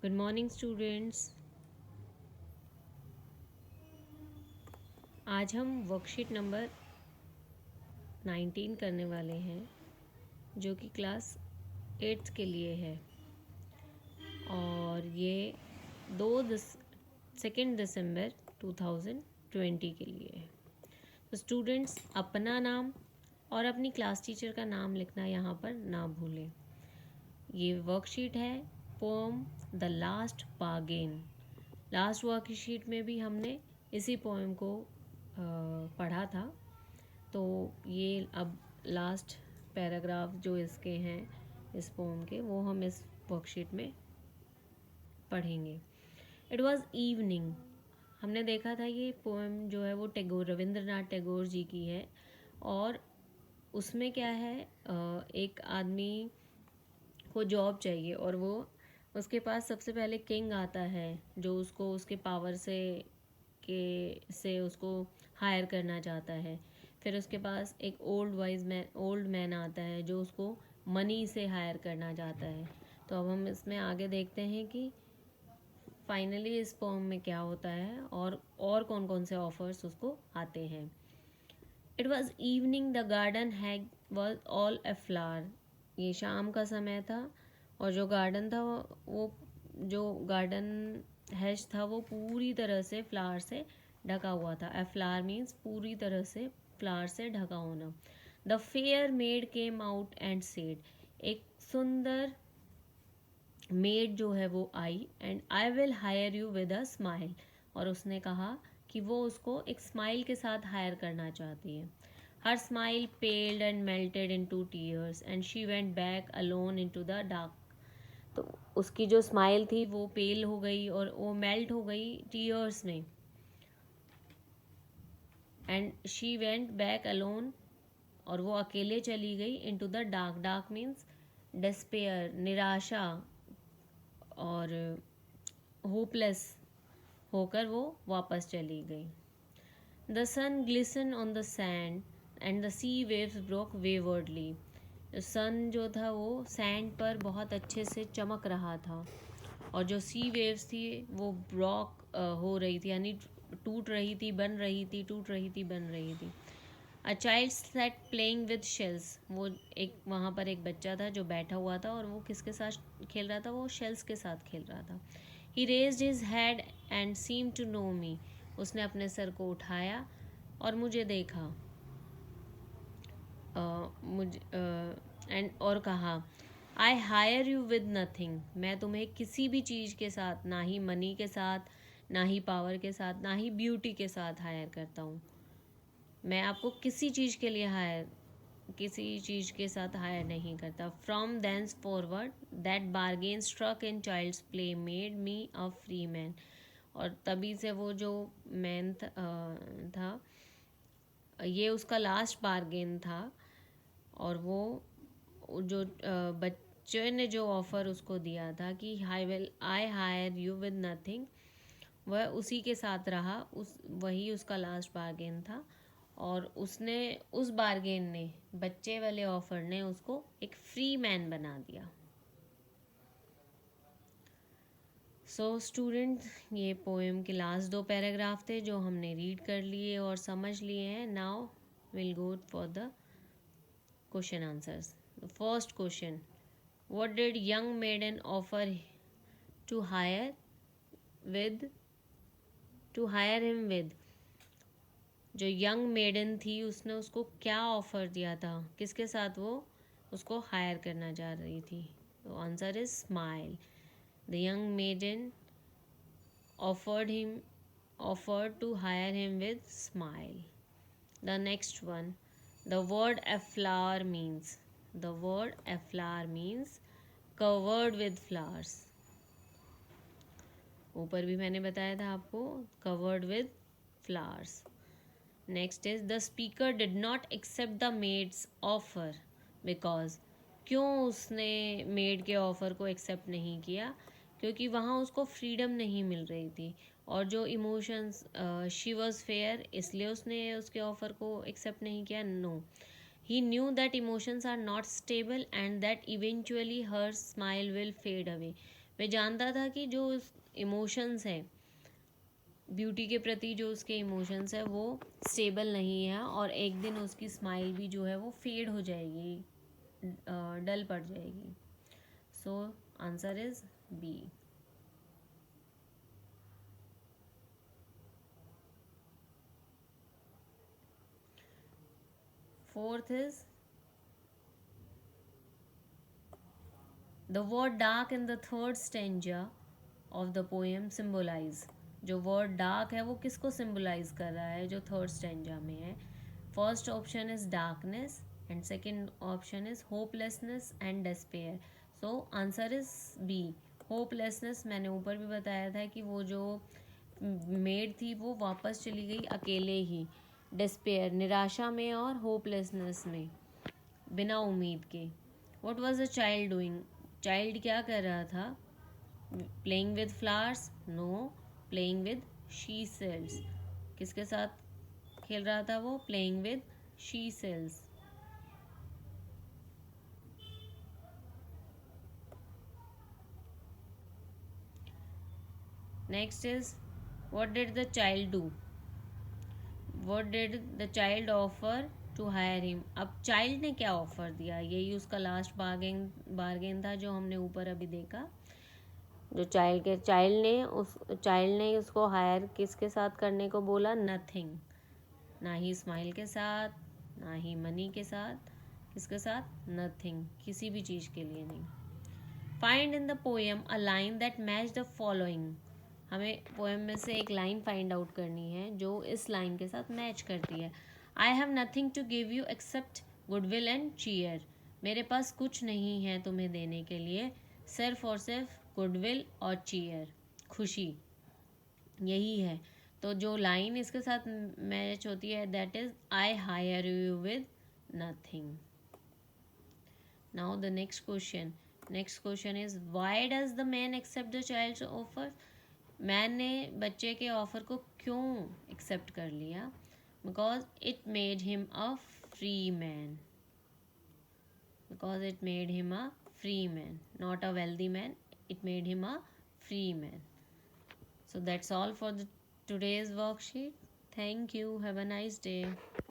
Good morning students. आज हम worksheet number 19 करने वाले हैं जो कि क्लास 8th के लिए है और ये 2 दिसंबर 2020 के लिए है। तो स्टूडेंट्स अपना नाम और अपनी क्लास टीचर का नाम लिखना यहाँ पर ना भूलें। ये वर्कशीट है poem the last bargain. Last worksheet में भी हमने इसी पोएम को पढ़ा था। तो ये अब लास्ट पैराग्राफ जो इसके हैं इस पोएम के वो हम इस वर्कशीट में पढ़ेंगे। It was evening. हमने देखा था ये पोएम जो है वो रविंद्रनाथ टैगोर जी की है और उसमें क्या है, एक आदमी को जॉब चाहिए और वो उसके पास सबसे पहले किंग आता है जो उसको उसके पावर से उसको हायर करना चाहता है। फिर उसके पास एक ओल्ड मैन आता है जो उसको मनी से हायर करना चाहता है। तो अब हम इसमें आगे देखते हैं कि फाइनली इस पोएम में क्या होता है और कौन कौन से ऑफर्स उसको आते हैं। It was evening the garden hag was all a flower. ये शाम का समय था और जो गार्डन था वो जो गार्डन हैज था वो पूरी तरह से फ्लावर से ढका हुआ था। ए फ्लावर मीन्स पूरी तरह से फ्लावर से ढका होना। The fair maid came out and said. एक सुंदर मेड जो है वो I and I will hire you with a smile. और उसने कहा कि वो उसको एक स्माइल के साथ हायर करना चाहती है। Her smile पेल्ड and melted into tears and she went back alone into the dark. तो उसकी जो स्माइल थी वो पेल हो गई और वो मेल्ट हो गई टीयर्स में। And she went back alone और वो अकेले चली गई into the dark. Dark means despair, निराशा और होपलेस होकर वो वापस चली गई। The sun glisten on the sand and the sea waves broke waywardly. Sun जो था वो सैंड पर बहुत अच्छे से चमक रहा था और जो सी वेव्स थी वो ब्रॉक हो रही थी, यानी टूट रही थी, बन रही थी, टूट रही थी, बन रही थी। A child set playing with shells. वो एक वहाँ पर एक बच्चा था जो बैठा हुआ था और वो किसके साथ खेल रहा था? वो शेल्स के साथ खेल रहा था। He raised his head and seem to know me. उसने अपने सर को उठाया और मुझे देखा और कहा आई हायर यू विद नथिंग। मैं तुम्हें किसी भी चीज़ के साथ, ना ही मनी के साथ, ना ही पावर के साथ, ना ही ब्यूटी के साथ हायर करता हूँ। मैं आपको किसी चीज़ के साथ हायर नहीं करता। From thence forward that bargain struck in child's play made me a free man. और तभी से वो जो मैन था ये उसका लास्ट बार्गेन था और वो जो बच्चे ने जो ऑफ़र उसको दिया था कि आई हायर यू विद नथिंग, वह उसी के साथ रहा। वही उसका लास्ट बार्गेन था और उसने उस बार्गेन ने, बच्चे वाले ऑफ़र ने उसको एक फ्री मैन बना दिया। सो स्टूडेंट, ये पोएम के लास्ट 2 पैराग्राफ थे जो हमने रीड कर लिए और समझ लिए हैं। Now will go for the question answers. The first question: what did young maiden offer to with hire him with? जो यंग मेडन थी उसने उसको क्या ऑफर दिया था? किसके साथ वो उसको हायर करना चाह रही थी? तो answer is smile. The young maiden offered to hire him with smile. The next one, the word afflower means. The word afflower means covered with flowers. ऊपर भी मैंने बताया था आपको, covered with flowers. Next is the speaker did not accept the maid's offer because. क्यों उसने made के offer को एक्सेप्ट नहीं किया? क्योंकि वहाँ उसको फ्रीडम नहीं मिल रही थी और जो इमोशंस, शी वॉज फेयर, इसलिए उसने उसके ऑफ़र को एक्सेप्ट नहीं किया? No, he knew that emotions are not stable and that eventually her smile will fade away. वह जानता था कि जो इमोशंस है, ब्यूटी के प्रति जो उसके इमोशंस है वो स्टेबल नहीं है, और एक दिन उसकी स्माइल भी जो है वो फेड हो जाएगी, डल पड़ जाएगी. So answer is B. Fourth is the word dark in the third stanza of the poem symbolize. जो वर्ड डार्क है वो किसको सिम्बलाइज कर रहा है जो थर्ड स्टेंजा में है? First option is darkness and second option is hopelessness and despair. So answer is B, hopelessness. मैंने ऊपर भी बताया था कि वो जो मेड थी वो वापस चली गई अकेले ही. डिस्पेयर, निराशा में, और होपलेसनेस में, बिना उम्मीद के. What was the child doing? Child क्या कर रहा था? Playing with flowers? No, playing with sea shells. किसके साथ खेल रहा था वो? Playing with sea shells. Next is what did the child do? What did the child offer to hire him? अब चाइल्ड ने क्या ऑफर दिया? यही उसका लास्ट बार्गेन था जो हमने ऊपर अभी देखा. जो चाइल्ड ने उसको हायर किसके साथ करने को बोला? नथिंग. ना ही स्माइल के साथ, ना ही मनी के साथ. किसके साथ? नथिंग. किसी भी चीज़ के लिए नहीं. Find in the poem a line that match the following. हमें पोएम में से एक लाइन फाइंड आउट करनी है जो इस लाइन के साथ मैच करती है. I have nothing to give you except goodwill and cheer. मेरे पास कुछ नहीं है तुम्हें देने के लिए, सिर्फ और सिर्फ गुडविल और चीयर, खुशी. यही है. तो जो लाइन इसके साथ मैच होती है that is I hire you with nothing. Now the next question. Next question is why does the man accept the child's offer? Man ने बच्चे के ऑफर को क्यों एक्सेप्ट कर लिया? Because it made him a free man. Because it made him a free man, not a wealthy man. It made him a free man. So that's all for the today's worksheet. Thank you. Have a nice day.